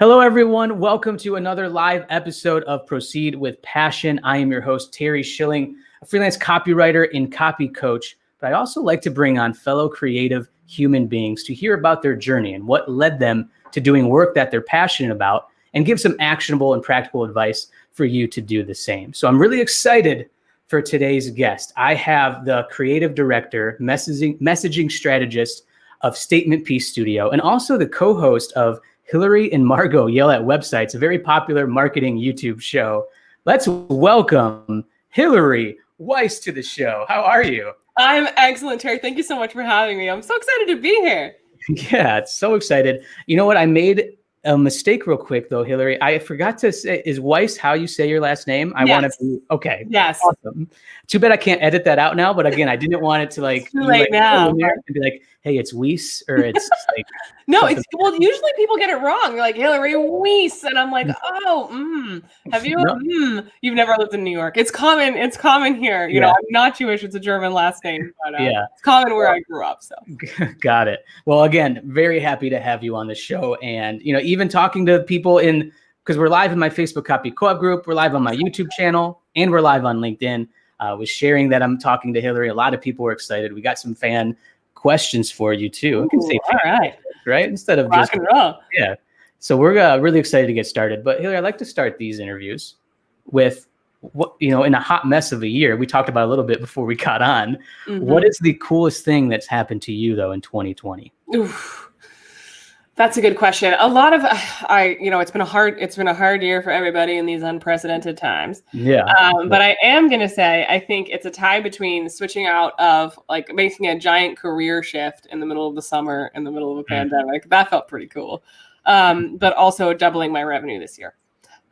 Hello, everyone. Welcome to another live episode of Proceed with Passion. I am your host, Terry Schilling, a freelance copywriter and copy coach. But I also like to bring on fellow creative human beings to hear about their journey and what led them to doing work that they're passionate about and give some actionable and practical advice for you to do the same. So I'm really excited for today's guest. I have the creative director, messaging strategist of Statement Piece Studio, and also the co-host of Hillary and Margot Yell at Websites, a very popular marketing YouTube show. Let's welcome Hillary Weiss to the show. How are you? I'm excellent, Terry. Thank you so much for having me. I'm so excited to be here. Yeah, it's so excited. You know what? I made a mistake real quick, though, Hillary. I forgot to say, is Weiss how you say your last name? I want to be, okay. Yes. Awesome. Too bad I can't edit that out now. But again, I didn't want it to like, it's too late now. And be like, hey, it's Weiss, or it's like. No, well, usually people get it wrong. You're like, Hillary Weiss. And I'm like, have you? No. You've never lived in New York. It's common. It's common here. You know, I'm not Jewish. It's a German last name. But, it's common where I grew up. So. Got it. Well, again, very happy to have you on the show. And, you know, even talking to people because we're live in my Facebook Copy Co-op group, we're live on my YouTube channel, and we're live on LinkedIn. Was sharing that I'm talking to Hillary. A lot of people were excited. We got some fan questions for you too. I can say all right? Instead of rock just and roll. Yeah. So we're really excited to get started. But Hillary, I'd like to start these interviews with what, you know, in a hot mess of a year, we talked about a little bit before we got on. Mm-hmm. What is the coolest thing that's happened to you though in 2020? Oof. That's a good question. A lot of, it's been a hard year for everybody in these unprecedented times. Yeah. But I am going to say, I think it's a tie between switching out of like making a giant career shift in the middle of the summer, in the middle of a pandemic. That felt pretty cool. But also doubling my revenue this year.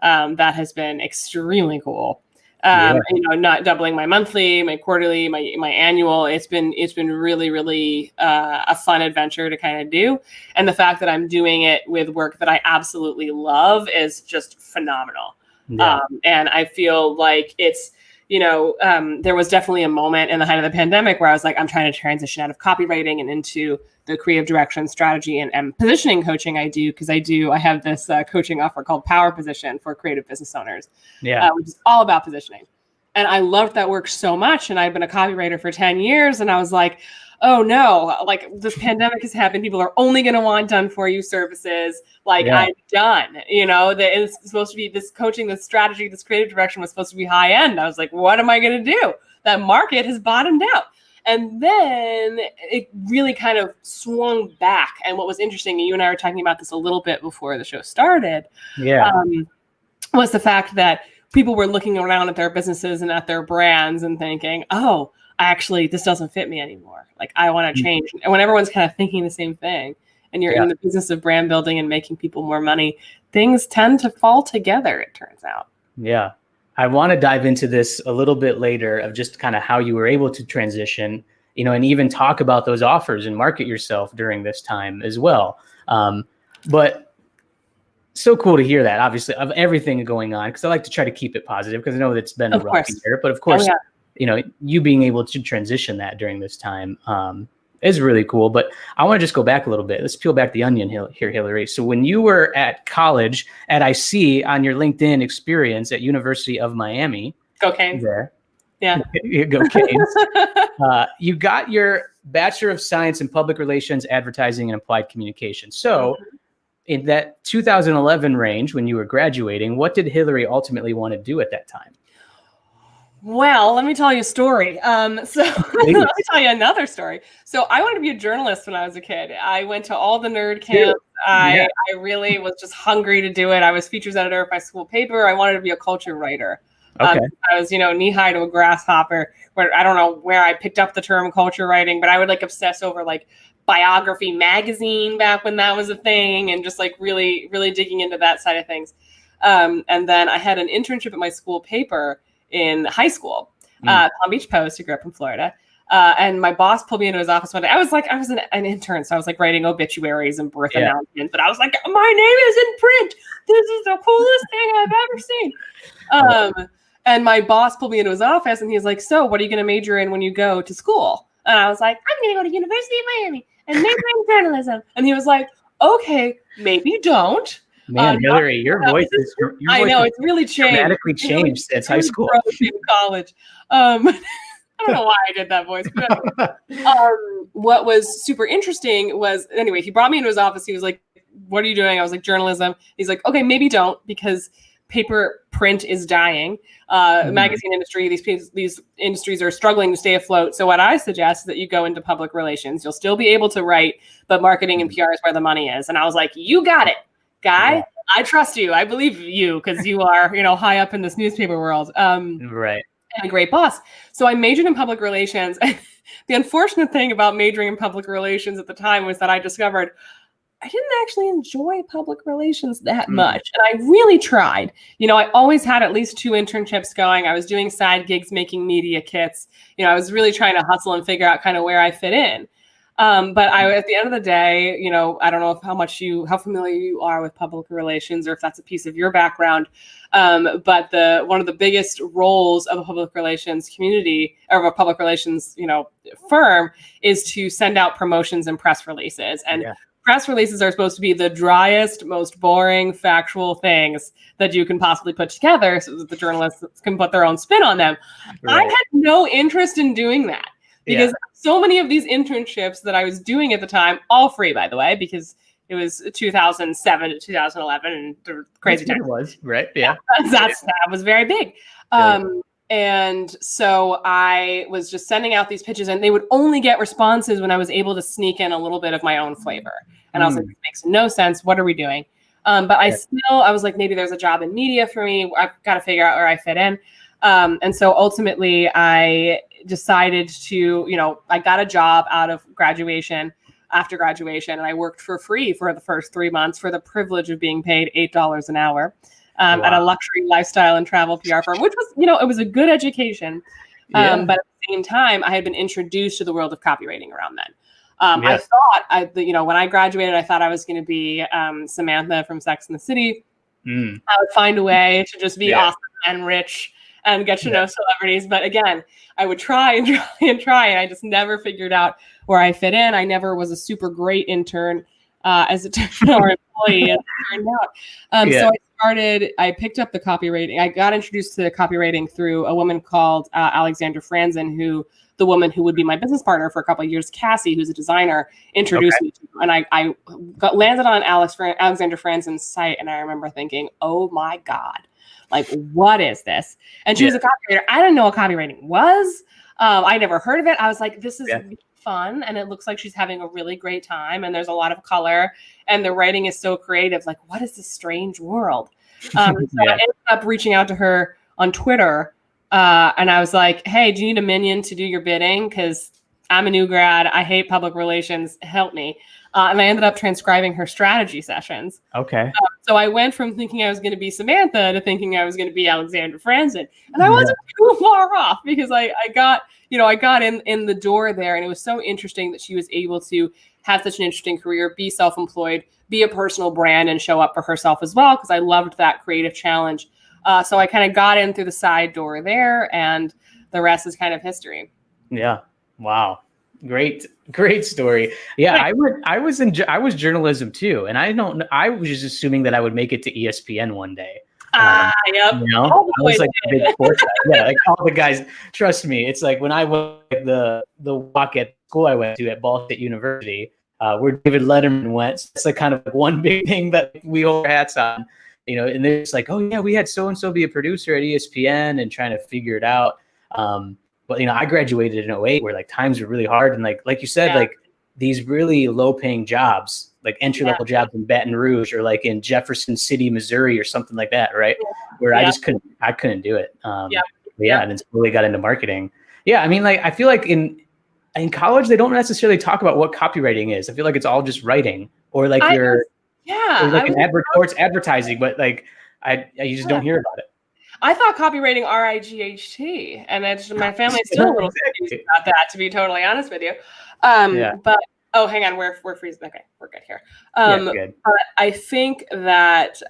That has been extremely cool. Not doubling my monthly, my quarterly, my annual. It's been really, really a fun adventure to kind of do. And the fact that I'm doing it with work that I absolutely love is just phenomenal. Yeah. And I feel like it's, there was definitely a moment in the height of the pandemic where I was like, I'm trying to transition out of copywriting and into the creative direction, strategy, and positioning coaching I do, because I have this coaching offer called Power Position for creative business owners, which is all about positioning. And I loved that work so much. And I've been a copywriter for 10 years. And I was like, oh no, like this pandemic has happened. People are only going to want done for you services. Like I'm done, it's supposed to be this coaching, this strategy, this creative direction was supposed to be high end. I was like, what am I going to do? That market has bottomed out. And then it really kind of swung back. And what was interesting, you and I were talking about this a little bit before the show started, was the fact that people were looking around at their businesses and at their brands and thinking, oh, actually, this doesn't fit me anymore. Like, I want to change. And when everyone's kind of thinking the same thing, and you're in the business of brand building and making people more money, things tend to fall together, it turns out. Yeah. I want to dive into this a little bit later of just kind of how you were able to transition, and even talk about those offers and market yourself during this time as well. But so cool to hear that, obviously, of everything going on, because I like to try to keep it positive, because I know it's been a rough year. But of course, you being able to transition that during this time is really cool. But I want to just go back a little bit. Let's peel back the onion here, Hillary. So when you were at college, I see on your LinkedIn experience at University of Miami. Go Canes. There. Yeah. Go Canes. You got your Bachelor of Science in Public Relations, Advertising, and Applied Communication. So in that 2011 range, when you were graduating, what did Hillary ultimately want to do at that time? Well, let me tell you a story. Let me tell you another story. So I wanted to be a journalist when I was a kid. I went to all the nerd camps. I really was just hungry to do it. I was features editor of my school paper. I wanted to be a culture writer. Okay. I was, knee high to a grasshopper, where I don't know where I picked up the term culture writing, but I would obsess over Biography magazine back when that was a thing, and just really, really digging into that side of things. And then I had an internship at my school paper in high school, Palm Beach Post, who grew up in Florida. And my boss pulled me into his office one day. I was an intern. So I was writing obituaries and birth announcements, but I was like, my name is in print. This is the coolest thing I've ever seen. And my boss pulled me into his office and he was like, so what are you going to major in when you go to school? And I was like, I'm going to go to University of Miami and major in journalism. And he was like, okay, maybe don't. Man, Hillary, your voice I know it's really changed. Dramatically changed since high school. In college. I don't know why I did that voice. But what was super interesting was, anyway, he brought me into his office. He was like, "What are you doing?" I was like, "Journalism." He's like, "Okay, maybe don't, because paper print is dying. Magazine industry, these industries are struggling to stay afloat. So what I suggest is that you go into public relations. You'll still be able to write, but marketing and PR is where the money is." And I was like, "You got it, guy. Yeah. I trust you. I believe you, because you are, high up in this newspaper world." Right. And a great boss. So I majored in public relations. The unfortunate thing about majoring in public relations at the time was that I discovered I didn't actually enjoy public relations that much. And I really tried. I always had at least 2 internships going. I was doing side gigs, making media kits. I was really trying to hustle and figure out kind of where I fit in. But at the end of the day, I don't know how familiar you are with public relations, or if that's a piece of your background. But one of the biggest roles of a public relations community, or of a public relations, firm, is to send out promotions and press releases. And press releases are supposed to be the driest, most boring, factual things that you can possibly put together so that the journalists can put their own spin on them. Right. I had no interest in doing that. Because so many of these internships that I was doing at the time, all free, by the way, because it was 2007 to 2011 and the crazy time. It was, right? Yeah. That was very big. And so I was just sending out these pitches, and they would only get responses when I was able to sneak in a little bit of my own flavor. And I was like, this makes no sense. What are we doing? But I was like, maybe there's a job in media for me. I've got to figure out where I fit in. And so ultimately I decided to, I got a job after graduation, and I worked for free for the first 3 months for the privilege of being paid $8 an hour at a luxury lifestyle and travel PR firm, which was, it was a good education. But at the same time, I had been introduced to the world of copywriting around then. I thought, when I graduated, I thought I was going to be Samantha from Sex and the City. I would find a way to just be awesome and rich and get to know celebrities. But again, I would try and try and try, and I just never figured out where I fit in. I never was a super great intern as a or employee, as it turned out. So I picked up the copywriting. I got introduced to copywriting through a woman called Alexandra Franzen, the woman who would be my business partner for a couple of years, Cassie, who's a designer, introduced me to. And I landed on Alexandra Franzen's site, and I remember thinking, oh my God. Like, what is this? And she was a copywriter. I didn't know what copywriting was. I never heard of it. I was like, this is fun. And it looks like she's having a really great time. And there's a lot of color. And the writing is so creative. Like, what is this strange world? So I ended up reaching out to her on Twitter. And I was like, hey, do you need a minion to do your bidding? Because I'm a new grad. I hate public relations. Help me. And I ended up transcribing her strategy sessions. Okay. So I went from thinking I was going to be Samantha to thinking I was going to be Alexandra Franzen. And I wasn't too far off, because I got in the door there. And it was so interesting that she was able to have such an interesting career, be self-employed, be a personal brand, and show up for herself as well, because I loved that creative challenge. So I kind of got in through the side door there, and the rest is kind of history. Yeah. Wow. Great story. Yeah, I was journalism too, and I was just assuming that I would make it to ESPN one day. Yep. I was like a big sports guy. Like all the guys, trust me. It's like when I went the walk at school I went to at Ball State University, where David Letterman went. So it's like kind of like one big thing that we hold our hats on, and they're just like, oh yeah, we had so and so be a producer at ESPN and trying to figure it out. But I graduated in 2008, where like times were really hard, and like you said, like these really low paying jobs, like entry level jobs in Baton Rouge or like in Jefferson City, Missouri, or something like that, right? Where I just couldn't do it. And then slowly got into marketing. Yeah, I mean, like I feel like in college they don't necessarily talk about what copywriting is. I feel like it's all just writing, or like or like it's advertising, but like you just don't hear about it. I thought copywriting RIGHT, and my family's still a little confused about that, to be totally honest with you. But hang on, we're freezing. Okay, we're good here. Good. But I think that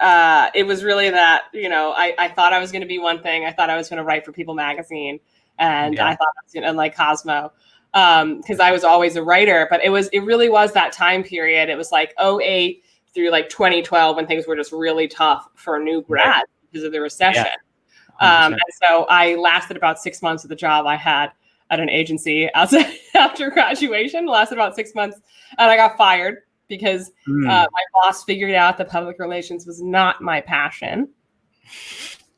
it was really that I thought I was going to be one thing. I thought I was going to write for People magazine, and I thought I was going to like Cosmo, because I was always a writer. But it really was that time period. It was like 2008 through like 2012 when things were just really tough for new grads because of the recession. And so I lasted about 6 months of the job I had at an agency after graduation, lasted about 6 months, and I got fired because my boss figured out that public relations was not my passion.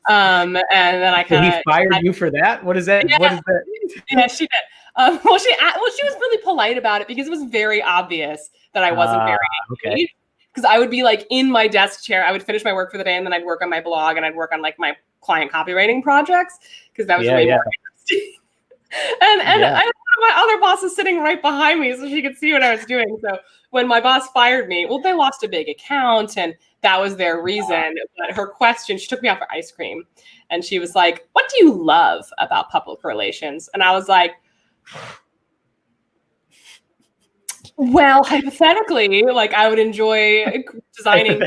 And then I kind of he fired you for that. What is that? Yeah, what is that? Yeah, she did. Well, she was really polite about it because it was very obvious that I wasn't very engaged. Because I would be like in my desk chair, I would finish my work for the day, and then I'd work on my blog and I'd work on like my client copywriting projects because that was way more interesting. and I had my other boss is sitting right behind me, so she could see what I was doing. So when my boss fired me, well, they lost a big account, and that was their reason. But her question, she took me out for ice cream, and she was like, "What do you love about public relations?" And I was like, well, hypothetically, like I would enjoy designing.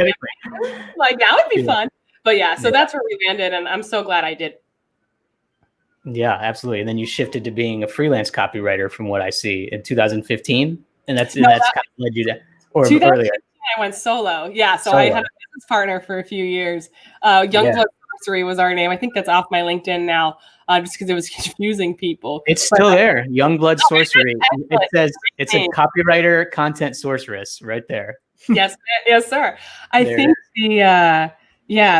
Like that would be fun. But so that's where we landed, and I'm so glad I did. Yeah, absolutely. And then you shifted to being a freelance copywriter, from what I see, in 2015, and that's kind of led you to, or earlier. I went solo. Yeah, so I had a business partner for a few years. Youngblood Sorcery was our name. I think that's off my LinkedIn now, just because it was confusing people. It's still there. Youngblood Sorcery. It says it's a copywriter, content sorceress, right there. Yes, sir. I think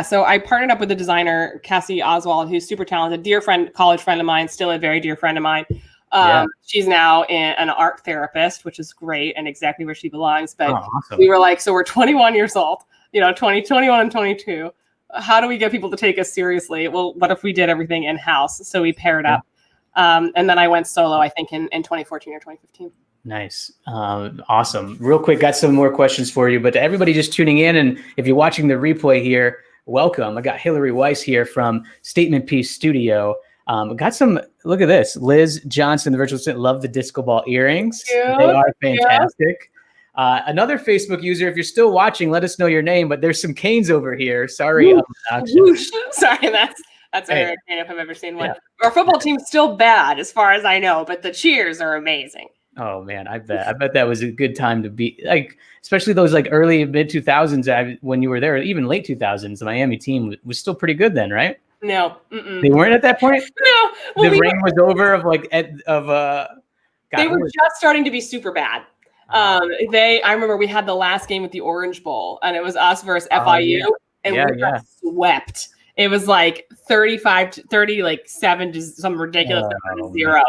so I partnered up with the designer, Cassie Oswald, who's super talented, dear friend, college friend of mine, still a very dear friend of mine. She's now an art therapist, which is great and exactly where she belongs. But awesome. We were like, so we're 21 years old, 21 and 22. How do we get people to take us seriously? Well, what if we did everything in-house? So we paired up. And then I went solo, I think, in 2014 or 2015. Nice. Awesome. Real quick, got some more questions for you. But to everybody just tuning in, and if you're watching the replay here, welcome. I got Hillary Weiss here from Statement Piece Studio. Got some, look at this. Liz Johnson, the virtual assistant, love the disco ball earrings. They are fantastic. Another Facebook user, if you're still watching, let us know your name, but there's some canes over here. Sorry. Sorry, that's a rare cane if I've ever seen one. Our football team's still bad as far as I know, but the cheers are amazing. Oh man, I bet that was a good time to be, like, especially those like early mid 2000s when you were there, even late 2000s. The Miami team was still pretty good then, right? No, they weren't at that point. No, well, the reign was over of like they were just starting to be super bad. I remember we had the last game at the Orange Bowl, and it was us versus FIU, and we got swept. It was like 35 to 30, like 7 to some ridiculous 0,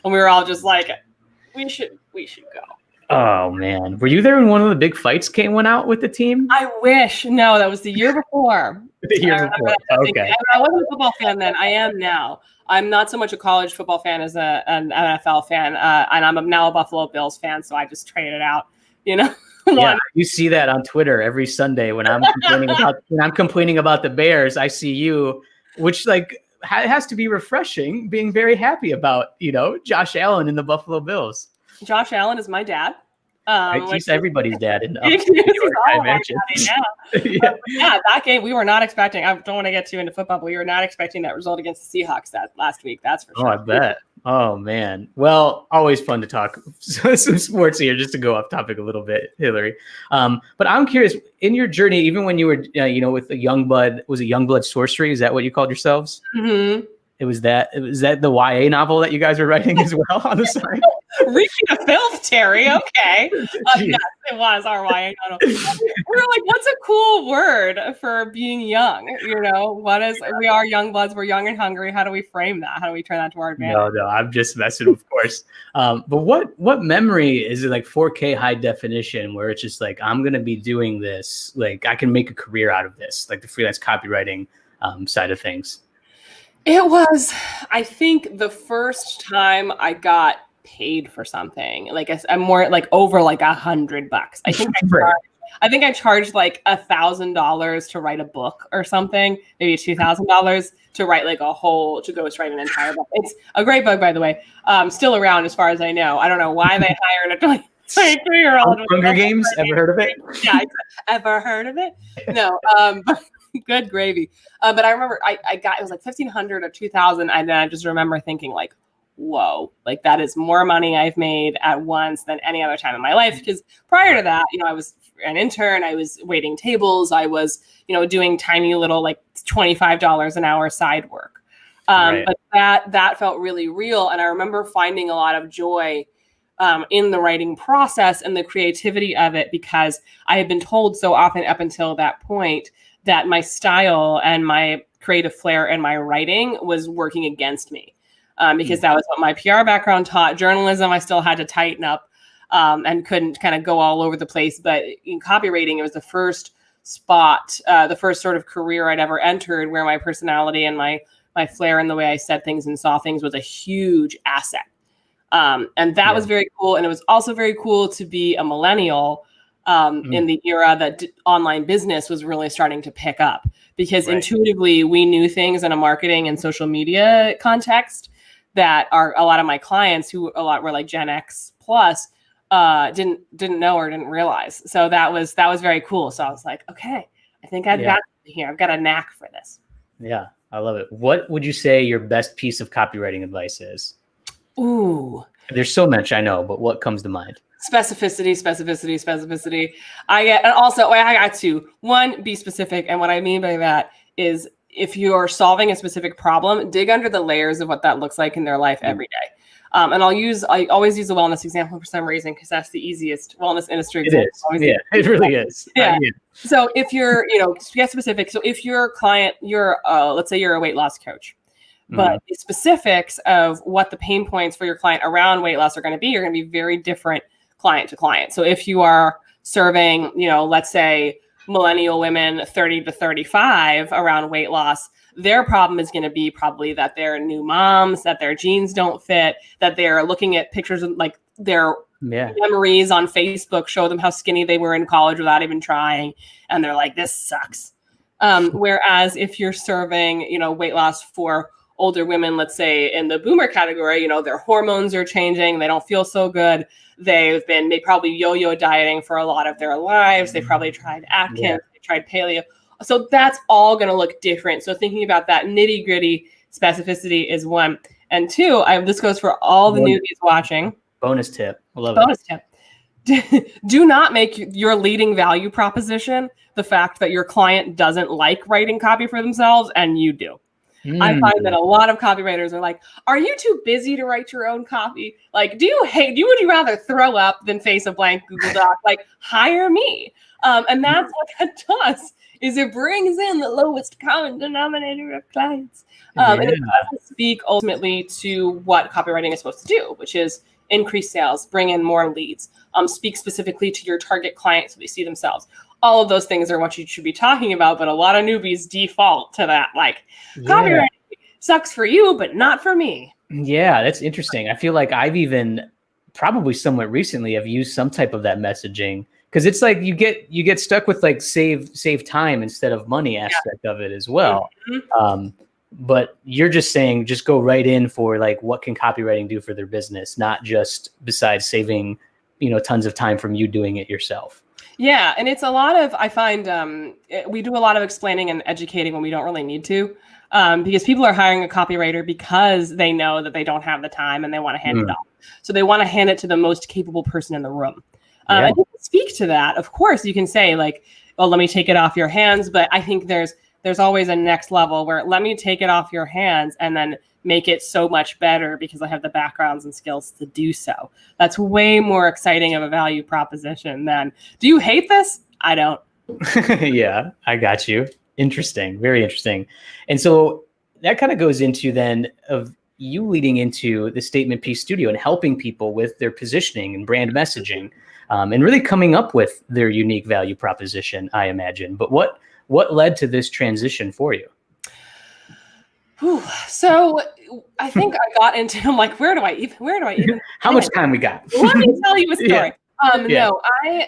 and we were all just like, we should go. Oh man, were you there when one of the big fights went out with the team? I wish. No, that was the year before. The year before. Okay. I wasn't a football fan then. I am now. I'm not so much a college football fan as an NFL fan, and I'm now a Buffalo Bills fan. So I just traded out. Yeah, you see that on Twitter every Sunday when I'm complaining about the Bears. I see you, which like has to be refreshing, being very happy about Josh Allen and the Buffalo Bills. Josh Allen is my dad. He's everybody's dad in that game we were not expecting. I don't want to get too into football, but we were not expecting that result against the Seahawks that last week. That's for sure. Oh, I bet. Oh man. Well, always fun to talk some sports here, just to go off topic a little bit, Hillary. But I'm curious, in your journey, even when you were, with the Youngblood, was it Youngblood Sorcery? Is that what you called yourselves? Mm-hmm. Was that the YA novel that you guys were writing as well on the side? Reaching a filth, Terry. Okay. Yes, it was our YA novel. We were like, what's a cool word for being young? We are young bloods. We're young and hungry. How do we frame that? How do we turn that to our advantage? No, I'm just messing, of course. But what memory is it, like 4K high definition, where it's just like, I'm going to be doing this, like I can make a career out of this, like the freelance copywriting side of things? It was, I think, the first time I got paid for something. Like I'm more like over like $100. I think I charged like $1,000 to write a book or something, maybe $2,000 to write like to ghostwrite an entire book. It's a great book, by the way. Still around as far as I know. I don't know why they hired a 23-year-old. Hunger Games, ever heard of it? Yeah, ever heard of it? No. Good gravy. But I remember I got, it was like $1,500 or $2,000. And then I just remember thinking like, whoa, like that is more money I've made at once than any other time in my life. Because prior to that, I was an intern. I was waiting tables. I was, doing tiny little like $25 an hour side work. But that felt really real. And I remember finding a lot of joy in the writing process and the creativity of it, because I had been told so often up until that point that my style and my creative flair and my writing was working against me, because that was what my PR background taught. Journalism, I still had to tighten up and couldn't kind of go all over the place. But in copywriting, it was the first spot, the first sort of career I'd ever entered where my personality and my flair and the way I said things and saw things was a huge asset. And that was very cool. And it was also very cool to be a millennial in the era that online business was really starting to pick up, because intuitively we knew things in a marketing and social media context that a lot of my clients, who a lot were like Gen X plus, didn't know or didn't realize. So that was very cool. So I was like, okay, I think I've got it here. I've got a knack for this. Yeah, I love it. What would you say your best piece of copywriting advice is? Ooh, there's so much, I know, but what comes to mind? Specificity. I got two. One, be specific. And what I mean by that is, if you're solving a specific problem, dig under the layers of what that looks like in their life every day. And I always use the wellness example for some reason, because that's the easiest wellness industry example. It is. It really is. Yeah. So if you're, get specific. So if your client, let's say you're a weight loss coach, but the specifics of what the pain points for your client around weight loss are going to be very different client to client. So if you are serving, let's say millennial women 30 to 35 around weight loss, their problem is going to be probably that they're new moms, that their jeans don't fit, that they're looking at pictures of like their memories on Facebook show them how skinny they were in college without even trying. And they're like, this sucks. Whereas if you're serving, weight loss for older women, let's say in the boomer category, their hormones are changing. They don't feel so good. They probably yo-yo dieting for a lot of their lives. They probably tried Atkins, they tried paleo. So that's all going to look different. So thinking about that nitty gritty specificity is one. And two, this goes for all the newbies watching. Bonus tip. I love Bonus tip. Do not make your leading value proposition the fact that your client doesn't like writing copy for themselves and you do. I find that a lot of copywriters are like, are you too busy to write your own copy? Like, would you rather throw up than face a blank Google Doc? Like, hire me. And that's what that does, is it brings in the lowest common denominator of clients. And it doesn't speak ultimately to what copywriting is supposed to do, which is increase sales, bring in more leads, speak specifically to your target client so they see themselves. All of those things are what you should be talking about, but a lot of newbies default to that. Like, copywriting sucks for you, but not for me. Yeah, that's interesting. I feel like I've even probably somewhat recently have used some type of that messaging, because it's like you get stuck with like save time instead of money aspect of it as well. But you're just saying, just go right in for like, what can copywriting do for their business, not just besides saving, tons of time from you doing it yourself. Yeah. And it's a lot of, I find we do a lot of explaining and educating when we don't really need to, because people are hiring a copywriter because they know that they don't have the time and they want to hand it off. So they want to hand it to the most capable person in the room. And you can speak to that. Of course, you can say like, well, let me take it off your hands. But I think there's always a next level where let me take it off your hands and then make it so much better because I have the backgrounds and skills to do so. That's way more exciting of a value proposition than, do you hate this? I don't. Yeah, I got you. Interesting. Very interesting. And so that kind of goes into then of you leading into the Statement Piece Studio and helping people with their positioning and brand messaging, and really coming up with their unique value proposition, I imagine. But what led to this transition for you? So I think I got into, I'm like, where do I even how much time we got? Let me tell you a story.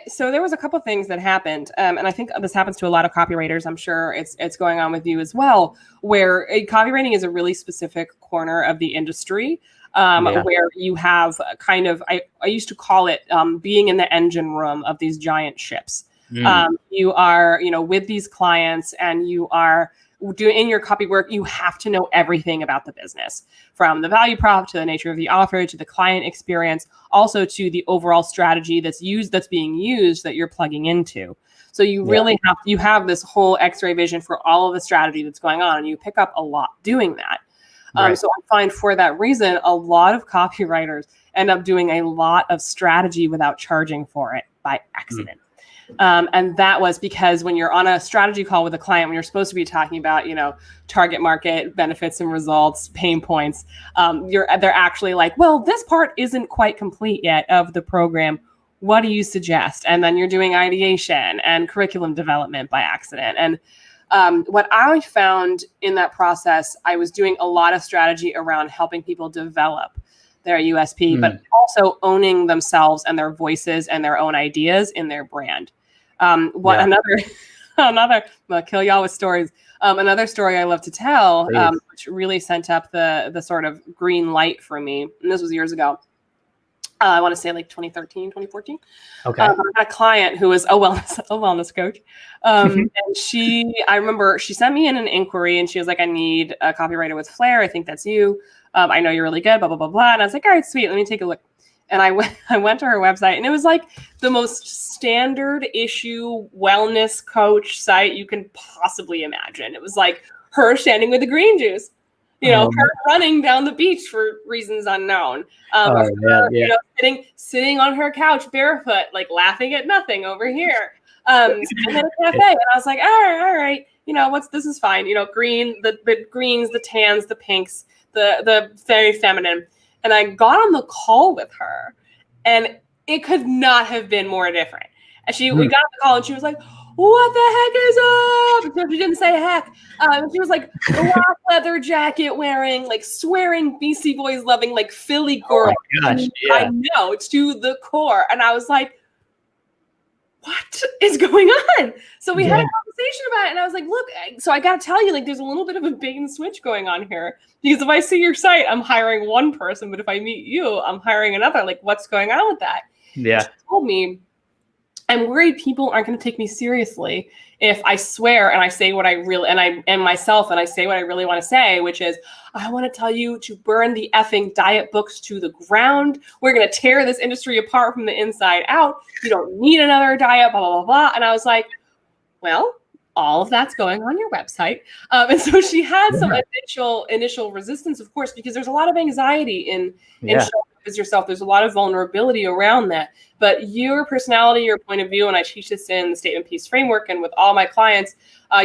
So there was a couple things that happened. And I think this happens to a lot of copywriters. I'm sure it's going on with you as well, where copywriting is a really specific corner of the industry, where you have kind of, I used to call it being in the engine room of these giant ships. You are, with these clients, and you are doing in your copy work, you have to know everything about the business, from the value prop to the nature of the offer to the client experience, also to the overall strategy that's being used that you're plugging into. So you really have this whole X-ray vision for all of the strategy that's going on, and you pick up a lot doing that. So I find for that reason, a lot of copywriters end up doing a lot of strategy without charging for it by accident. And that was because when you're on a strategy call with a client, when you're supposed to be talking about, target market, benefits and results, pain points, they're actually like, well, this part isn't quite complete yet of the program. What do you suggest? And then you're doing ideation and curriculum development by accident. And what I found in that process, I was doing a lot of strategy around helping people develop their USP, but also owning themselves and their voices and their own ideas in their brand. Another, I'm gonna kill y'all with stories. Another story I love to tell, which really sent up the sort of green light for me, and this was years ago. I want to say like 2013, 2014. Okay. I had a client who was a wellness coach. And I remember she sent me in an inquiry, and she was like, I need a copywriter with flair. I think that's you. I know you're really good, blah, blah, blah, blah. And I was like, all right, sweet. Let me take a look. And I went to her website, and it was like the most standard issue wellness coach site you can possibly imagine. It was like her standing with the green juice. Her running down the beach for reasons unknown. Sitting on her couch barefoot, like laughing at nothing over here. And then a cafe, and I was like, all right, this is fine. Green, the greens, the tans, the pinks, the very feminine. And I got on the call with her, and it could not have been more different. And we got on the call, and she was like, what the heck is up? Except she didn't say heck. She was like black leather jacket wearing, like swearing Beastie Boys loving, like Philly girl. Oh my gosh, yeah. I know, to the core. And I was like, what is going on? So we had a conversation about it, and I was like, look, so I got to tell you, like, there's a little bit of a bait and switch going on here, because if I see your site, I'm hiring one person, but if I meet you, I'm hiring another. Like, what's going on with that? Yeah. She told me, I'm worried people aren't going to take me seriously if I swear and I say what I really, and I am myself, and I say what I really want to say, which is, I want to tell you to burn the effing diet books to the ground. We're going to tear this industry apart from the inside out. You don't need another diet, blah, blah, blah, blah. And I was like, well, all of that's going on your website. And so she had some initial resistance, of course, because there's a lot of anxiety in showing up as yourself. There's a lot of vulnerability around that. But your personality, your point of view, and I teach this in the statement piece framework and with all my clients,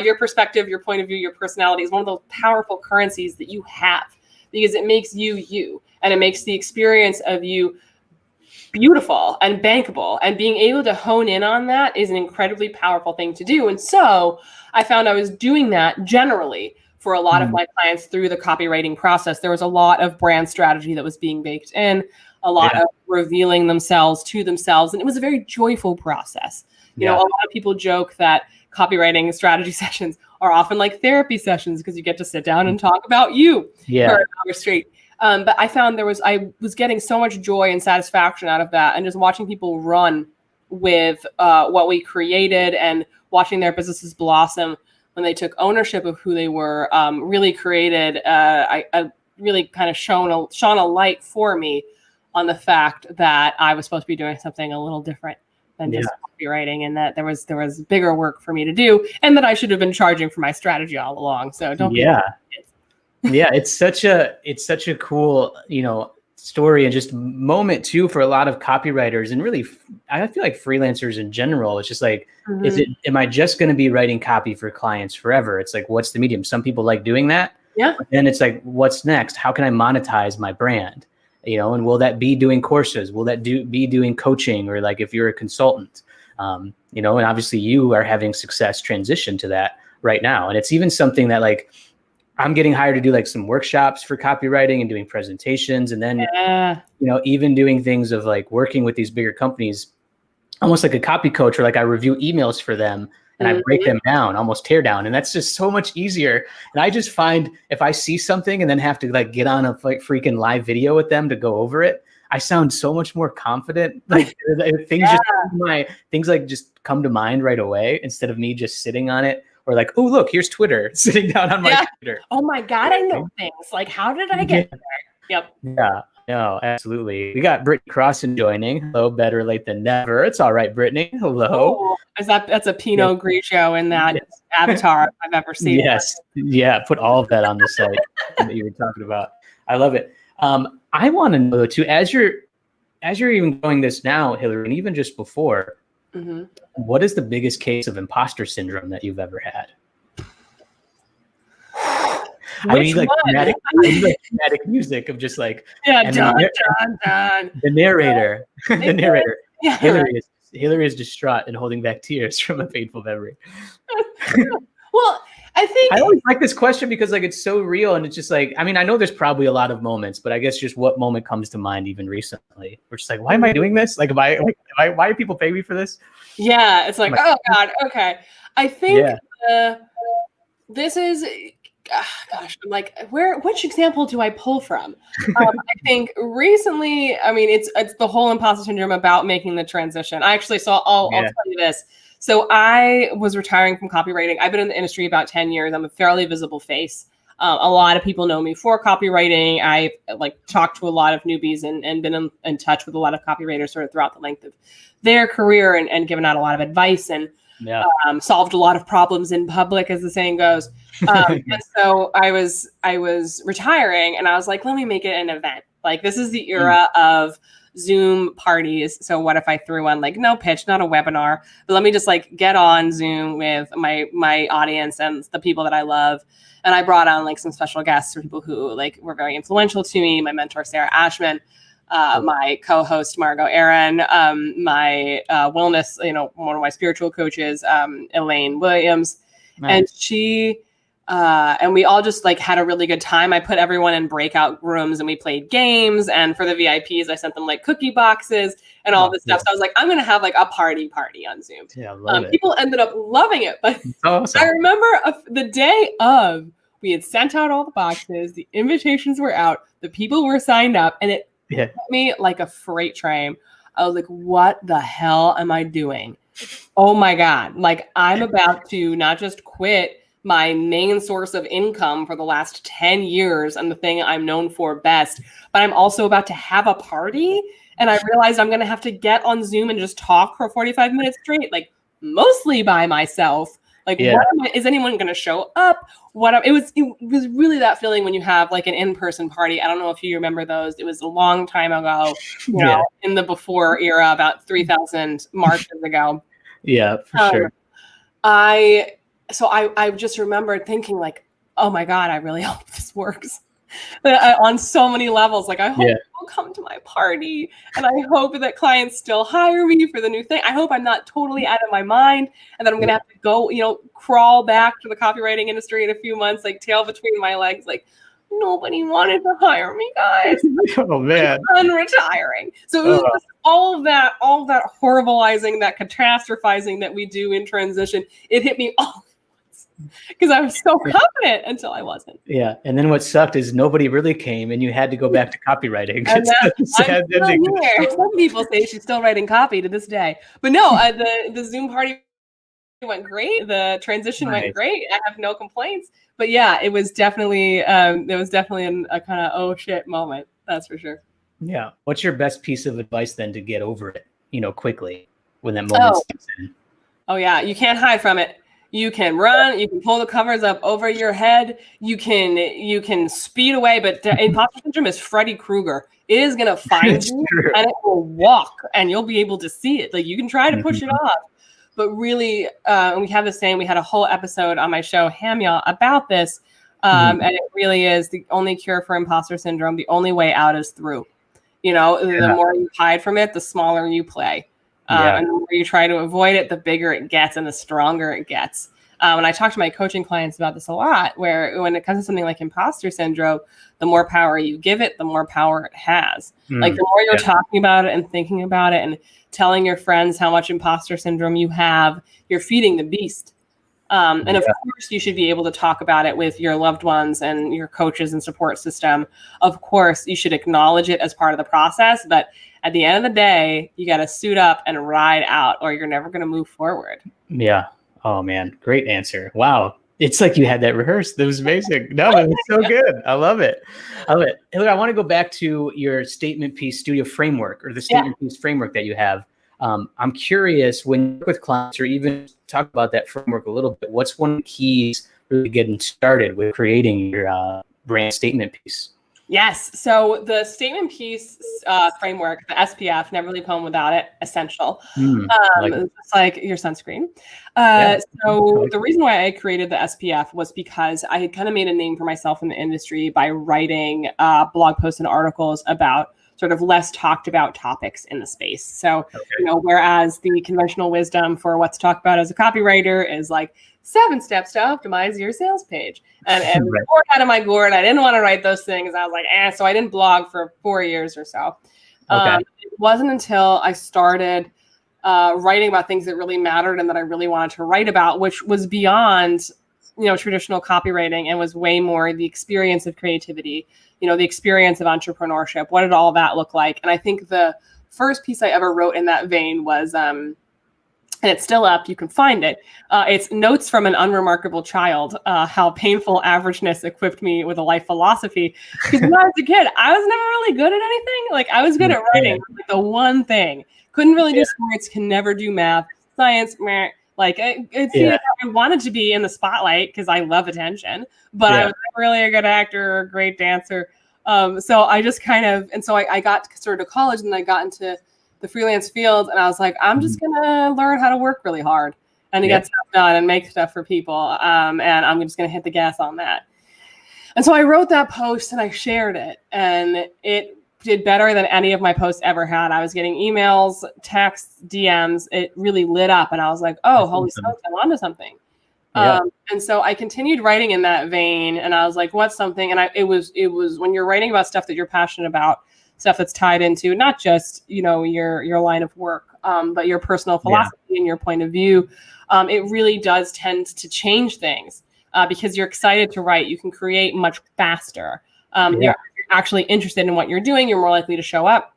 your perspective, your point of view, your personality is one of those powerful currencies that you have, because it makes you you, and it makes the experience of you beautiful and bankable, and being able to hone in on that is an incredibly powerful thing to do. And so I found I was doing that generally for a lot of my clients through the copywriting process. There was a lot of brand strategy that was being baked in, a lot of revealing themselves to themselves. And it was a very joyful process. You know, a lot of people joke that copywriting strategy sessions are often like therapy sessions, because you get to sit down and talk about you for an hour straight. But I found I was getting so much joy and satisfaction out of that, and just watching people run with what we created and watching their businesses blossom when they took ownership of who they were, really created, really kind of shone a light for me on the fact that I was supposed to be doing something a little different than just copywriting, and that there was bigger work for me to do, and that I should have been charging for my strategy all along. So don't be it's such a cool, story, and just moment too for a lot of copywriters, and really I feel like freelancers in general. It's just like, am I just going to be writing copy for clients forever? It's like, what's the medium? Some people like doing that. Yeah. And it's like, what's next? How can I monetize my brand? And will that be doing courses? Will that be doing coaching, or like if you're a consultant, and obviously you are having success transition to that right now. And it's even something that like, I'm getting hired to do like some workshops for copywriting and doing presentations. And then, even doing things of like working with these bigger companies, almost like a copy coach, or like I review emails for them and I break them down, almost tear down. And that's just so much easier. And I just find if I see something and then have to like get on a like freaking live video with them to go over it, I sound so much more confident. Like things just come to mind right away instead of me just sitting on it or like, oh, look, here's Twitter sitting down on my computer. Oh my God, I know things. Like, how did I get there? Yep. Yeah. No, absolutely. We got Brittany Crosston joining. Hello, better late than never. It's all right, Brittany. Hello. Oh, that's a Pinot Grigio in that avatar I've ever seen. Yes. Yeah. Put all of that on the site that you were talking about. I love it. I want to know too, as you're even going this now, Hillary, and even just before, what is the biggest case of imposter syndrome that you've ever had? I need like dramatic music of just like Done. The narrator. The narrator. Yeah. Hillary is distraught and holding back tears from a painful memory. Well, I always like this question because like it's so real and it's just like, I mean, I know there's probably a lot of moments, but I guess just what moment comes to mind even recently? We're just like, why am I doing this? Like, why do people pay me for this? Yeah, it's like, oh God, okay. I think this is, gosh, I'm like, which example do I pull from? I think recently, I mean, it's the whole imposter syndrome about making the transition. I'll tell you this. So I was retiring from copywriting. I've been in the industry about 10 years. I'm a fairly visible face. A lot of people know me for copywriting. I've like talked to a lot of newbies and been in touch with a lot of copywriters sort of throughout the length of their career and given out a lot of advice and solved a lot of problems in public, as the saying goes. And so I was retiring and I was like, let me make it an event. Like this is the era of Zoom parties. So what if I threw on like no pitch, not a webinar, but let me just like get on Zoom with my audience and the people that I love. And I brought on like some special guests for people who like were very influential to me. My mentor, Sarah Ashman, my co-host, Margot Aaron, my wellness, one of my spiritual coaches, Elaine Williams. Nice. And we all just like had a really good time. I put everyone in breakout rooms and we played games. And for the VIPs, I sent them like cookie boxes and all this stuff. So I was like, I'm going to have like a party on Zoom. Yeah, I love it. People ended up loving it. But awesome. I remember the day of, we had sent out all the boxes. The invitations were out. The people were signed up. And it hit me like a freight train. I was like, what the hell am I doing? Oh my God. Like I'm about to not just quit my main source of income for the last 10 years and the thing I'm known for best, but I'm also about to have a party. And I realized I'm going to have to get on Zoom and just talk for 45 minutes straight, like mostly by myself. Like, is anyone going to show up? It was really that feeling when you have like an in-person party. I don't know if you remember those. It was a long time ago, you know, in the before era, about 3,000 marches ago. Yeah, for sure. So I just remember thinking like, oh my God, I really hope this works on so many levels. Like I hope people come to my party and I hope that clients still hire me for the new thing. I hope I'm not totally out of my mind and that I'm going to have to go, crawl back to the copywriting industry in a few months, like tail between my legs. Like nobody wanted to hire me, guys. Oh man. I'm retiring. So it was just all of that horribleizing, that catastrophizing that we do in transition. It hit me all because I was so confident until I wasn't. Yeah. And then what sucked is nobody really came and you had to go back to copywriting. I'm still here. Some people say she's still writing copy to this day. But no, the Zoom party went great. The transition went great. I have no complaints. But yeah, it was definitely a kind of oh shit moment. That's for sure. Yeah. What's your best piece of advice then to get over it, quickly when that moment sticks in? Oh yeah. You can't hide from it. You can run, you can pull the covers up over your head, you can speed away, but imposter syndrome is Freddy Krueger. It is going to find you and it will walk and you'll be able to see it. Like you can try to push it off, but really, we have this saying, we had a whole episode on my show, Ham Y'all, about this. And it really is the only cure for imposter syndrome. The only way out is through, the more you hide from it, the smaller you play. And the more you try to avoid it, the bigger it gets and the stronger it gets. And I talk to my coaching clients about this a lot, where when it comes to something like imposter syndrome, the more power you give it, the more power it has. Like the more you're talking about it and thinking about it and telling your friends how much imposter syndrome you have, you're feeding the beast. And of course, you should be able to talk about it with your loved ones and your coaches and support system. Of course, you should acknowledge it as part of the process. But at the end of the day, you got to suit up and ride out, or you're never going to move forward. Yeah. Oh, man. Great answer. Wow. It's like you had that rehearsed. That was amazing. No, it was so good. I love it. Hillary, I want to go back to your statement piece studio framework, or the statement piece framework that you have. I'm curious, when you work with clients, or even talk about that framework a little bit, what's one of the keys really getting started with creating your brand statement piece? Yes. So the statement piece framework, the SPF, never leave home without it, essential. It's like your sunscreen. So the reason why I created the SPF was because I had kind of made a name for myself in the industry by writing blog posts and articles about sort of less talked about topics in the space. So, whereas the conventional wisdom for what to talk about as a copywriter is like 7 steps to optimize your sales page. And poured out of my gourd, I didn't want to write those things. I was like, so I didn't blog for 4 years or so. It wasn't until I started writing about things that really mattered and that I really wanted to write about, which was beyond, traditional copywriting, and was way more the experience of creativity, the experience of entrepreneurship. What did all that look like? And I think the first piece I ever wrote in that vein was, and it's still up, you can find it. It's Notes from an Unremarkable Child, How Painful Averageness Equipped Me with a Life Philosophy. Because when I was a kid, I was never really good at anything. Like, I was good at writing, like the one thing. Couldn't really do sports, can never do math, science, meh. Like, I wanted to be in the spotlight because I love attention, but I was not really a good actor or a great dancer. So I just I got sort of to college, and I got into the freelance field, and I was like, I'm just gonna learn how to work really hard and to get stuff done and make stuff for people. And I'm just gonna hit the gas on that. And so I wrote that post and I shared it, and it did better than any of my posts ever had. I was getting emails, texts, DMs. It really lit up, and I was like, oh, holy smokes, I'm onto something. And so I continued writing in that vein, and I was like, what's something? And it was when you're writing about stuff that you're passionate about, stuff that's tied into not just, your line of work, but your personal philosophy and your point of view. It really does tend to change things because you're excited to write. You can create much faster. You're actually interested in what you're doing. You're more likely to show up.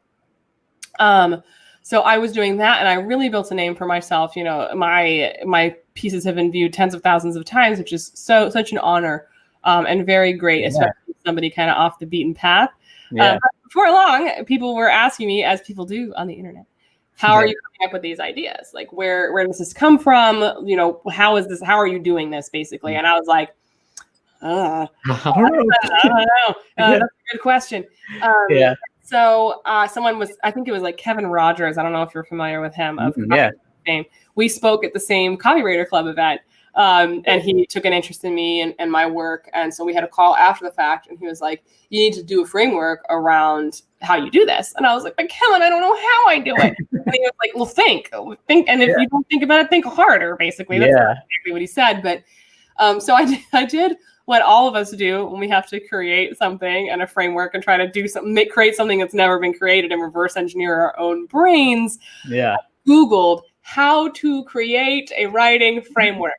So I was doing that, and I really built a name for myself. My pieces have been viewed tens of thousands of times, which is such an honor and very great, especially somebody kind of off the beaten path. But before long, people were asking me, as people do on the internet, how are you coming up with these ideas? Like, where does this come from? How are you doing this, basically? And I was like, I don't know. That's a good question. So someone I think it was like Kevin Rogers. I don't know if you're familiar with him. Fame. We spoke at the same Copywriter Club event. And he took an interest in me and my work. And so we had a call after the fact, and he was like, you need to do a framework around how you do this. And I was like, but Kellen, I don't know how I do it. And he was like, well, think. And if you don't think about it, think harder, basically. That's exactly what he said. But so I did what all of us do when we have to create something and a framework and try to do something, create something that's never been created and reverse engineer our own brains. I Googled how to create a writing framework.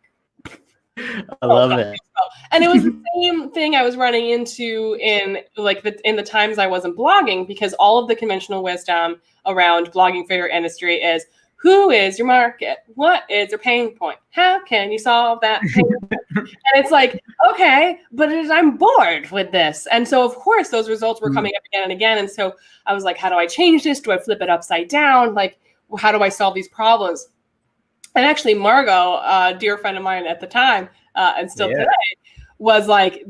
I love it. And it was the same thing I was running into in the times I wasn't blogging, because all of the conventional wisdom around blogging for your industry is, who is your market? What is your pain point? How can you solve that pain point? And it's like, okay, but I'm bored with this. And so, of course, those results were coming up again and again. And so I was like, how do I change this? Do I flip it upside down? Like, how do I solve these problems? And actually, Margot, a dear friend of mine at the time, and still today, was like,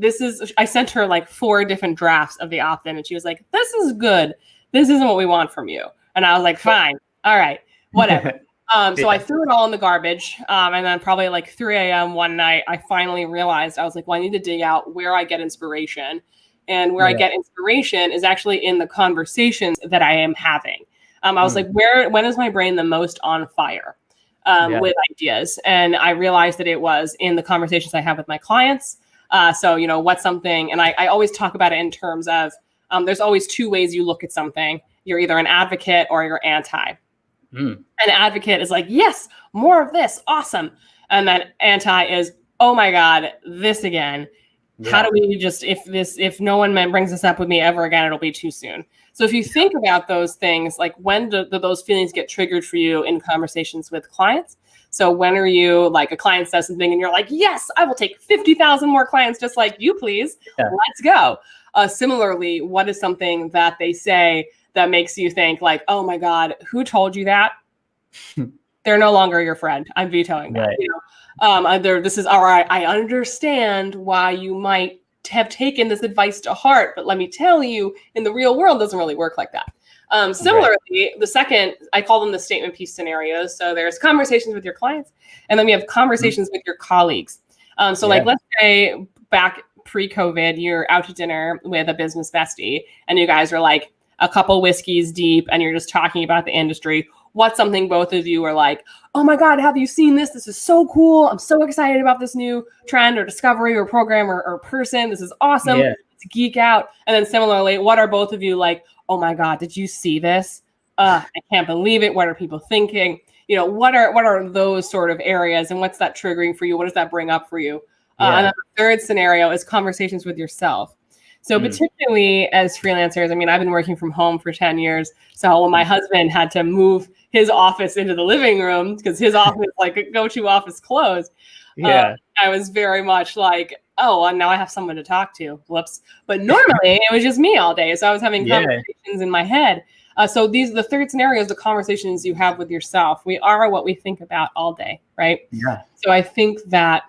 I sent her like 4 different drafts of the opt-in, and she was like, this is good. This isn't what we want from you. And I was like, fine. All right, whatever. So I threw it all in the garbage. And then probably like 3 a.m. one night, I finally realized, I was like, well, I need to dig out where I get inspiration. And where I get inspiration is actually in the conversations that I am having. I was like, when is my brain the most on fire? With ideas. And I realized that it was in the conversations I have with my clients. So, what's something, and I always talk about it in terms of, there's always 2 ways you look at something. You're either an advocate or you're anti. An advocate is like, yes, more of this. Awesome. And then anti is, oh my God, this again. How do we just, if no one brings this up with me ever again, it'll be too soon. So if you think about those things, like when do those feelings get triggered for you in conversations with clients? So when are you like a client says something and you're like, yes, I will take 50,000 more clients just like you, please. Yeah. Let's go. Similarly, what is something that they say that makes you think like, oh my God, who told you that? They're no longer your friend. I'm vetoing that. Right. You know, this is all right. I understand why you might have taken this advice to heart, but let me tell you, in the real world, it doesn't really work like that. Similarly, the second, I call them the statement piece scenarios. So there's conversations with your clients, and then we have conversations with your colleagues. Like, let's say back pre-COVID, you're out to dinner with a business bestie, and you guys are like a couple whiskeys deep, and you're just talking about the industry. What's something both of you are like, oh my God, have you seen this? This is so cool. I'm so excited about this new trend or discovery or program or person. This is awesome. Yeah. To geek out. And then similarly, what are both of you like, oh my God, did you see this? I can't believe it. What are people thinking? You know, what are those sort of areas, and what's that triggering for you? What does that bring up for you? And then the third scenario is conversations with yourself. So particularly as freelancers, I mean, I've been working from home for 10 years. So when my husband had to move his office into the living room because his office, like a go-to office closed, I was very much like, oh, well, now I have someone to talk to. Whoops. But normally it was just me all day. So I was having conversations in my head. So the third scenario is the conversations you have with yourself. We are what we think about all day, right? Yeah. So I think that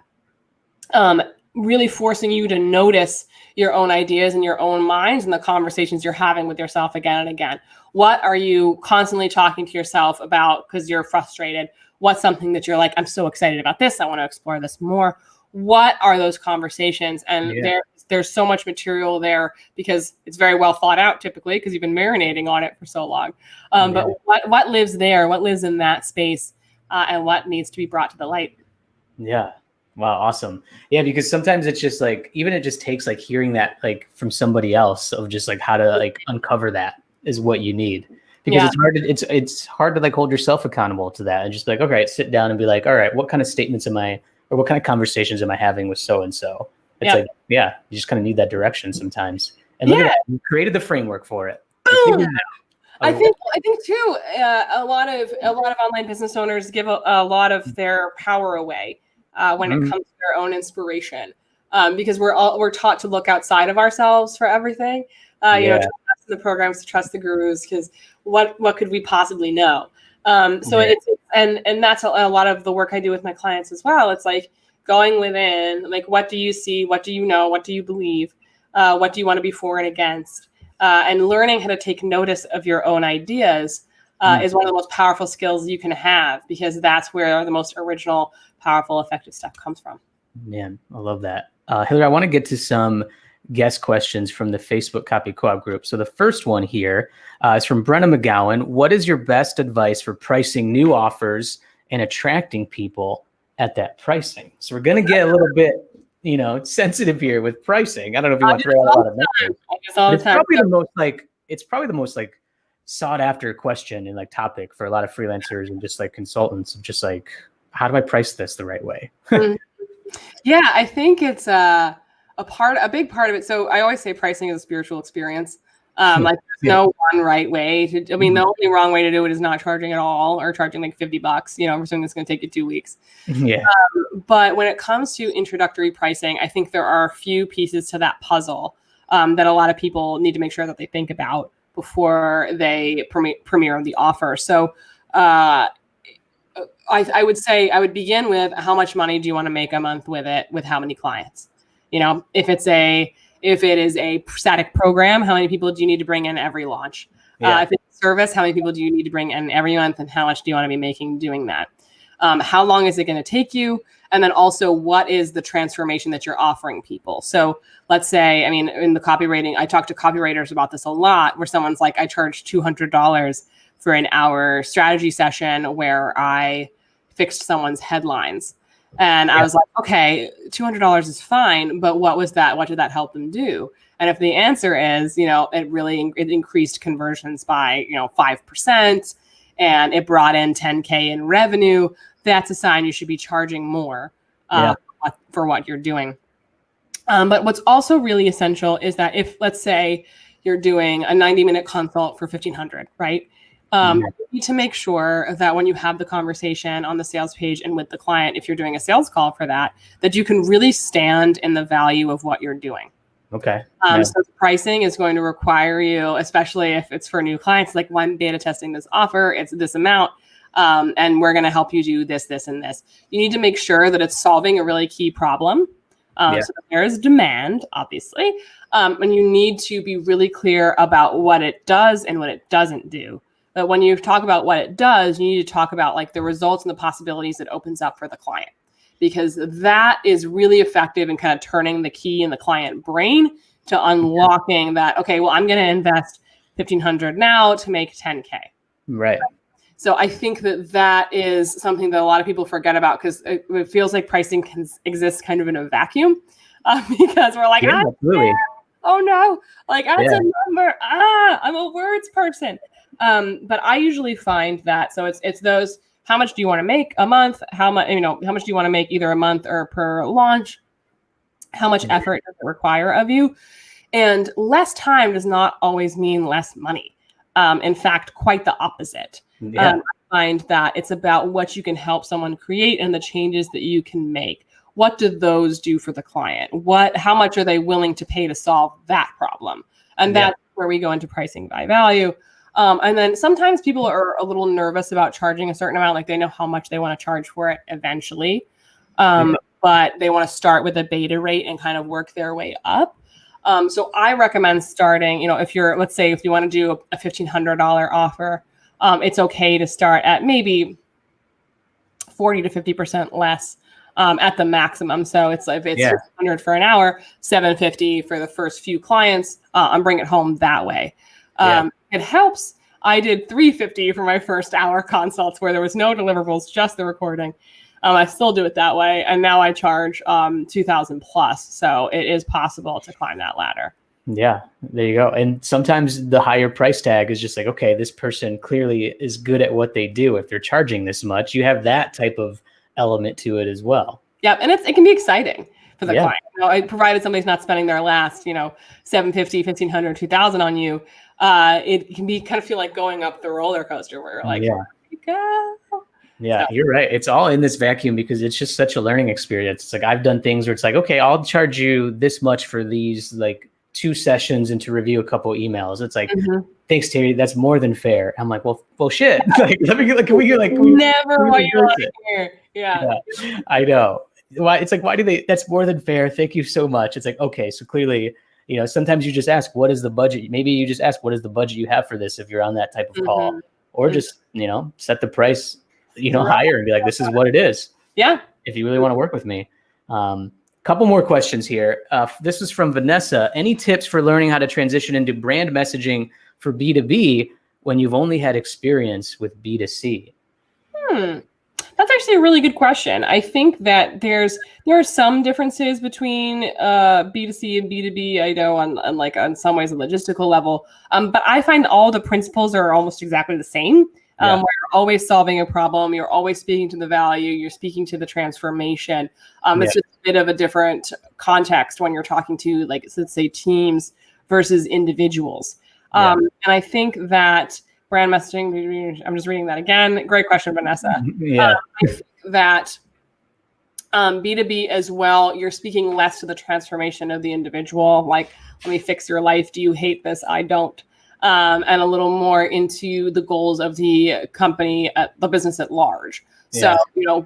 really forcing you to notice your own ideas and your own minds and the conversations you're having with yourself again and again. What are you constantly talking to yourself about because you're frustrated? What's something that you're like, I'm so excited about this. I want to explore this more. What are those conversations? And there's so much material there because it's very well thought out typically because you've been marinating on it for so long. But what lives there? What lives in that space? And what needs to be brought to the light? Yeah. Wow. Awesome. Yeah. Because sometimes it's just like, even it just takes like hearing that like from somebody else of just like how to like uncover that is what you need. Because it's hard to like hold yourself accountable to that and just be like, okay, sit down and be like, all right, what kind of statements am I, or what kind of conversations am I having with so-and-so? It's like, you just kind of need that direction sometimes. And look at that, you created the framework for it. I think too, a lot of online business owners give a lot of their power away when it comes to their own inspiration, because we're taught to look outside of ourselves for everything. You know, to trust the programs, to trust the gurus, because what could we possibly know? It's and that's a lot of the work I do with my clients as well. It's like going within, like, what do you see? What do you know? What do you believe? What do you want to be for and against? And learning how to take notice of your own ideas is one of the most powerful skills you can have, because that's where the most original, powerful, effective stuff comes from. Man, I love that. Hillary, I want to get to some guest questions from the Facebook Copy Co-op group. So the first one here is from Brenna McGowan. What is your best advice for pricing new offers and attracting people at that pricing? So we're going to get a little bit, sensitive here with pricing. I don't know if you want to throw out a lot of numbers. It's probably the most sought after question and topic for a lot of freelancers and just consultants of just how do I price this the right way? Yeah, I think it's a big part of it. So I always say pricing is a spiritual experience. There's no one right way to, the only wrong way to do it is not charging at all, or charging $50, for something that's going to take you 2 weeks. Yeah. But when it comes to introductory pricing, I think there are a few pieces to that puzzle that a lot of people need to make sure that they think about before they premiere the offer. So I would say I would begin with, how much money do you want to make a month with it, with how many clients? If it is a static program, how many people do you need to bring in every launch? If it's a service, how many people do you need to bring in every month, and how much do you want to be making doing that? How long is it going to take you? And then also, what is the transformation that you're offering people? So let's say, in the copywriting, I talk to copywriters about this a lot, where someone's like, I charge $200 for an hour strategy session where I fixed someone's headlines. And I was like, okay, $200 is fine, but what was that? What did that help them do? And if the answer is, it increased conversions by, 5%, and it brought in $10K in revenue, that's a sign you should be charging more for what you're doing. But what's also really essential is that if, let's say, you're doing a 90-minute consult for $1,500, right? You need to make sure that when you have the conversation on the sales page and with the client, if you're doing a sales call for that, that you can really stand in the value of what you're doing. Okay. So the pricing is going to require you, especially if it's for new clients, like, well, I'm beta testing this offer, it's this amount, and we're going to help you do this, this, and this. You need to make sure that it's solving a really key problem. So that there is demand, obviously, and you need to be really clear about what it does and what it doesn't do. But when you talk about what it does, you need to talk about like the results and the possibilities it opens up for the client, because that is really effective in kind of turning the key in the client brain to unlocking that. Okay, well, I'm going to invest $1,500 now to make $10K. Right. So I think that is something that a lot of people forget about, because it feels like pricing can exist kind of in a vacuum, because we're like, oh no, like that's a number. I'm a words person. But I usually find that, so it's those, how much do you want to make a month? How much do you want to make either a month or per launch? How much effort does it require of you? And less time does not always mean less money. In fact, quite the opposite. I find that it's about what you can help someone create and the changes that you can make. What do those do for the client? How much are they willing to pay to solve that problem? And that's where we go into pricing by value. And then sometimes people are a little nervous about charging a certain amount, like they know how much they want to charge for it eventually. But they want to start with a beta rate and kind of work their way up. So I recommend starting, if you want to do a $1,500 offer, it's okay to start at maybe 40 to 50% less at the maximum. So if it's $100 for an hour, $750 for the first few clients, and bring it home that way. It helps. I did $350 for my first hour consults where there was no deliverables, just the recording. I still do it that way. And now I charge $2,000 plus. So it is possible to climb that ladder. Yeah, there you go. And sometimes the higher price tag is just like, okay, this person clearly is good at what they do. If they're charging this much, you have that type of element to it as well. Yeah. And it can be exciting for the client. Provided somebody's not spending their last, $750, $1,500, $2,000 on you. It can be kind of feel like going up the roller coaster where you're like, Yeah, you're right. It's all in this vacuum because it's just such a learning experience. It's like I've done things where it's like, okay, I'll charge you this much for these like 2 sessions and to review a couple emails. It's like, thanks, Terry. That's more than fair. I'm like, well, shit. Like, let me get never what you want to hear. Yeah, I know. Why? It's like, why do they? That's more than fair. Thank you so much. It's like, okay, so clearly, sometimes you just ask, what is the budget? Maybe you just ask, what is the budget you have for this if you're on that type of call, or just set the price higher and be like, this is what it is. Yeah. If you really want to work with me. Couple more questions here. This is from Vanessa. Any tips for learning how to transition into brand messaging for B2B when you've only had experience with B2C? That's actually a really good question. I think that there are some differences between B2C and B2B, I know, on some ways a logistical level. But I find all the principles are almost exactly the same. Where you're always solving a problem, you're always speaking to the value, you're speaking to the transformation. It's just a bit of a different context when you're talking to, like, let's say, teams versus individuals. And I think that brand messaging, I'm just reading that again. Great question, Vanessa. I think that B2B as well, you're speaking less to the transformation of the individual. Like, let me fix your life. Do you hate this? I don't. And a little more into the goals of the company, the business at large. So,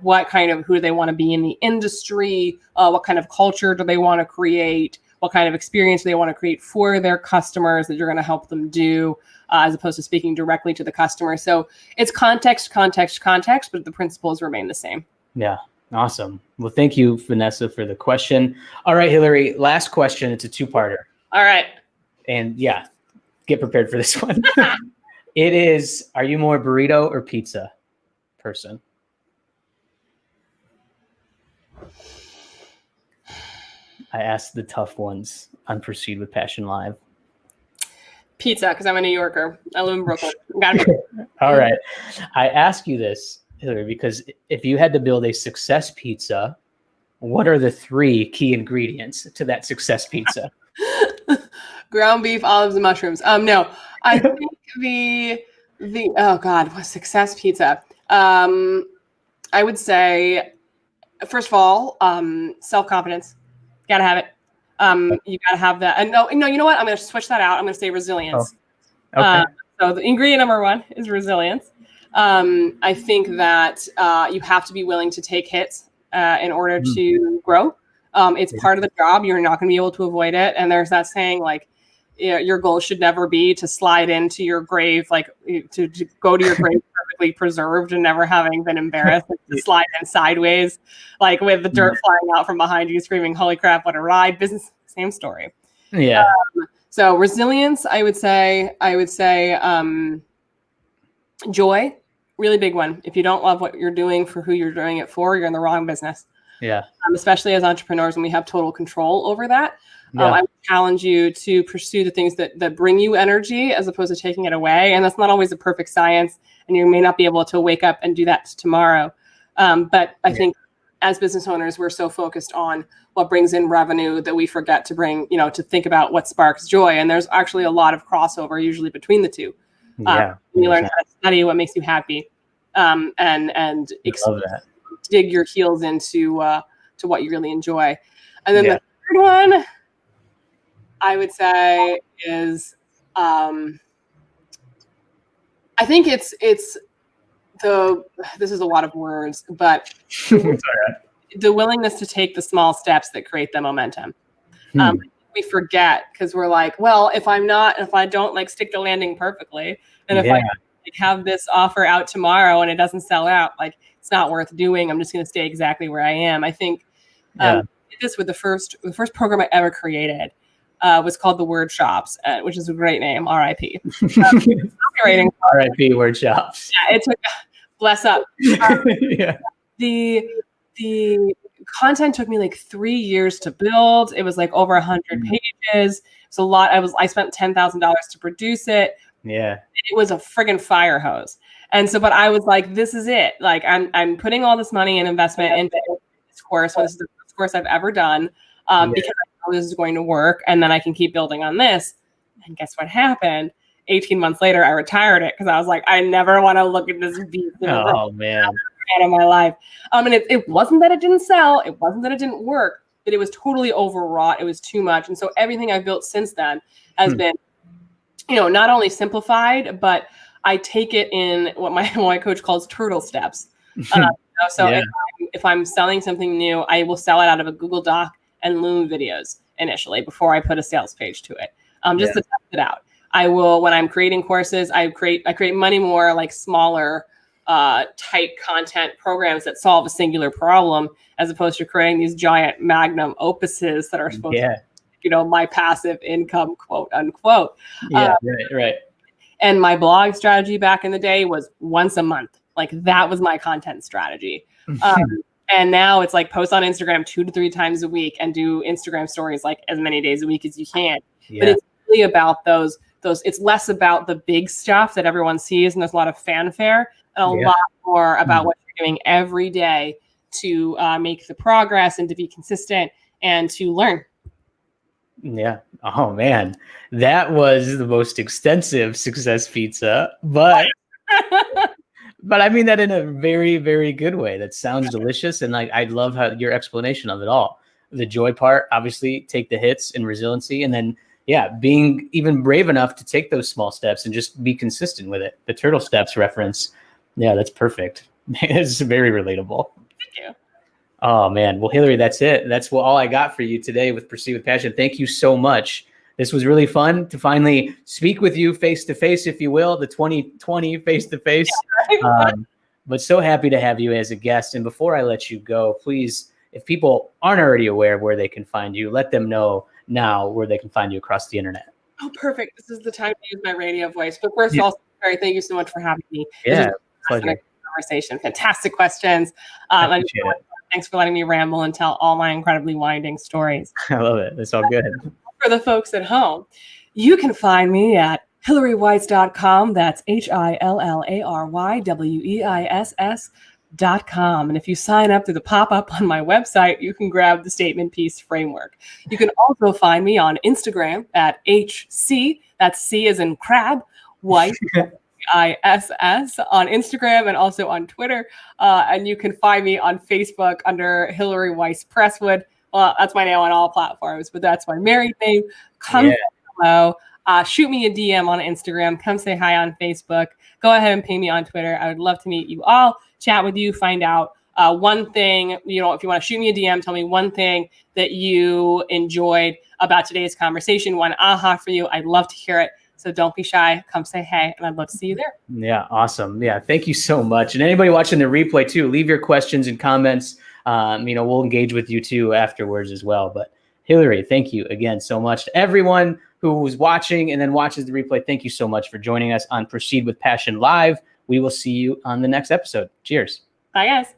what kind of, who do they want to be in the industry? What kind of culture do they want to create? What kind of experience do they want to create for their customers that you're going to help them do, as opposed to speaking directly to the customer. So it's context, but the principles remain the same. Yeah. Awesome. Well, thank you, Vanessa, for the question. All right, Hillary, last question. It's a 2-parter. All right. And get prepared for this one. It is, are you more burrito or pizza person? I asked the tough ones on Proceed with Passion Live. Pizza, because I'm a New Yorker. I live in Brooklyn. All right. I ask you this, Hillary, because if you had to build a success pizza, what are the 3 key ingredients to that success pizza? Ground beef, olives, and mushrooms. No, I think oh God, what success pizza? I would say, first of all, self-confidence. Gotta have it. You gotta have that. And no, you know what? I'm gonna switch that out. I'm gonna say resilience. Oh, okay. So the ingredient number 1 is resilience. I think that you have to be willing to take hits in order to grow. It's part of the job. You're not going to be able to avoid it. And there's that saying, like, your goal should never be to slide into your grave, like to go to your grave perfectly preserved and never having been embarrassed, to slide in sideways, like with the dirt flying out from behind you, screaming, "Holy crap, what a ride!" Business, same story. Yeah. So resilience, I would say, joy, really big one. If you don't love what you're doing for who you're doing it for, you're in the wrong business. Yeah. Especially as entrepreneurs, when we have total control over that. Yeah. I would challenge you to pursue the things that bring you energy as opposed to taking it away. And that's not always a perfect science. And you may not be able to wake up and do that tomorrow. But I think as business owners, we're so focused on what brings in revenue that we forget to think about what sparks joy. And there's actually a lot of crossover usually between the two. You learn how to study what makes you happy, and dig your heels into to what you really enjoy. And then the third one, I would say, is I think it's this is a lot of words, but the willingness to take the small steps that create the momentum. We forget because we're like, well, if I don't like stick the landing perfectly, and if I have this offer out tomorrow and it doesn't sell out, like it's not worth doing. I'm just going to stay exactly where I am. I think I did this with the first program I ever created. Was called the Word Shops, which is a great name. R.I.P. Copywriting. R.I.P. Word Shops. Yeah, it took. Bless up. The content took me like 3 years to build. It was like over 100 pages. It's a lot. I spent $10,000 to produce it. Yeah. It was a friggin' fire hose. And so, but I was like, this is it. Like I'm putting all this money and investment into this course. This is the first course I've ever done because I know this is going to work, and then I can keep building on this. And guess what happened? 18 months later, I retired it because I was like, I never want to look at this beast. Oh man. Out of my life. And it wasn't that it didn't sell. It wasn't that it didn't work, but it was totally overwrought. It was too much. And so everything I've built since then has been, not only simplified, but I take it in what my coach calls turtle steps. If I'm selling something new, I will sell it out of a Google Doc and Loom videos initially before I put a sales page to it, just to test it out. I will, when I'm creating courses, I create many more like smaller type content programs that solve a singular problem, as opposed to creating these giant magnum opuses that are supposed to, my passive income, quote unquote. Right. And my blog strategy back in the day was once a month. Like that was my content strategy. And now it's like post on Instagram 2 to 3 times a week and do Instagram stories like as many days a week as you can. But it's really about those, it's less about the big stuff that everyone sees and there's a lot of fanfare, and a lot more about what you're doing every day to make the progress and to be consistent and to learn. Yeah. Oh man, that was the most extensive success pizza, but but I mean that in a very, very good way. That sounds delicious, and I love how your explanation of it all. The joy part, obviously, take the hits and resiliency, and then being even brave enough to take those small steps and just be consistent with it. The turtle steps reference. Yeah, that's perfect. It's very relatable. Thank you. Oh man. Well, Hillary, that's it. That's all I got for you today with Proceed with Passion. Thank you so much. This was really fun to finally speak with you face to face, if you will, the 2020 face to face. But so happy to have you as a guest. And before I let you go, please, if people aren't already aware of where they can find you, let them know now where they can find you across the internet. Oh, perfect. This is the time to use my radio voice. But first, also, Barry, thank you so much for having me. Yeah, pleasure. Conversation. Fantastic questions. Thanks for letting me ramble and tell all my incredibly winding stories. I love it. It's all good. For the folks at home, you can find me at HillaryWeiss.com. That's HillaryWeiss.com. And if you sign up through the pop-up on my website, you can grab the statement piece framework. You can also find me on Instagram at HC, that's C as in crab, Weiss, ISS, on Instagram and also on Twitter. And you can find me on Facebook under Hillary Weiss Presswood. Well, that's my name on all platforms, but that's my married name. Come say hello. Shoot me a DM on Instagram. Come say hi on Facebook. Go ahead and ping me on Twitter. I would love to meet you all, chat with you, find out one thing. If you want to shoot me a DM, tell me one thing that you enjoyed about today's conversation, one aha for you. I'd love to hear it. So don't be shy. Come say hey, and I'd love to see you there. Yeah, awesome. Yeah, thank you so much. And anybody watching the replay too, leave your questions and comments. We'll engage with you too afterwards as well. But Hillary, thank you again so much. To everyone who was watching and then watches the replay, thank you so much for joining us on Proceed with Passion Live. We will see you on the next episode. Cheers. Bye, guys.